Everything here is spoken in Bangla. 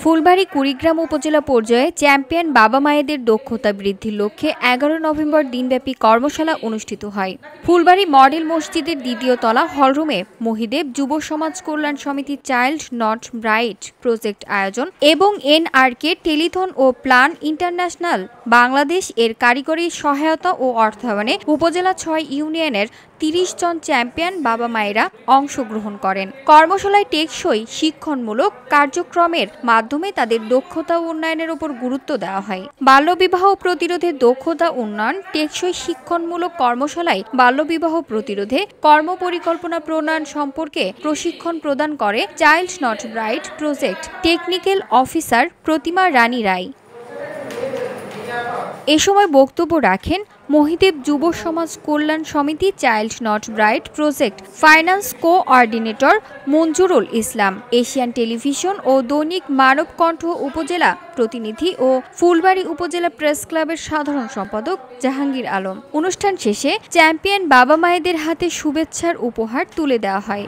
ফুলবাড়ী কুড়িগ্রাম উপজেলা পর্যায়ে চ্যাম্পিয়ন বাবা মায়েদের দক্ষতা বৃদ্ধির লক্ষ্যে ১১ নভেম্বর দিনব্যাপী কর্মশালা অনুষ্ঠিত হয়। ফুলবাড়ী মডেল মসজিদের দ্বিতীয় তলা হলরুমে Mahidev Jubo Samaj Kalyan Samiti child not bright project আয়োজন এবং NRK টেলিথন ও প্ল্যান ইন্টারন্যাশনাল বাংলাদেশ এর কারিগরি সহায়তা ও অর্থায়নে উপজেলা ৬ ইউনিয়নের ৩০ জন চ্যাম্পিয়ন বাবা মায়েরা অংশগ্রহণ করেন। কর্মশালায় টেকসই শিক্ষণমূলক কার্যক্রমের মাধ্যমে তাদের দক্ষতা উন্নয়নের উপর গুরুত্ব দেওয়া হয়। বাল্যবিবাহ প্রতিরোধে দক্ষতা উন্নয়ন টেকসই শিক্ষণমূলক কর্মশালায় বাল্যবিবাহ প্রতিরোধে কর্মপরিকল্পনা প্রণয়ন সম্পর্কে প্রশিক্ষণ প্রদান করে child not bright project technical officer Pratima Rani Roy. এ সময় বক্তব্য রাখেন Mohidev Jubo Samaj Kalyan Samiti child not bright project finance coordinator Monjurul Islam, Asian television ও দৈনিক মানবকণ্ঠ উপজেলা প্রতিনিধি ও ফুলবাড়ী উপজেলা প্রেস ক্লাবের সাধারণ সম্পাদক জাহাঙ্গীর আলম। অনুষ্ঠান শেষে চ্যাম্পিয়ন বাবা মায়েদের হাতে শুভেচ্ছার উপহার তুলে দেওয়া হয়।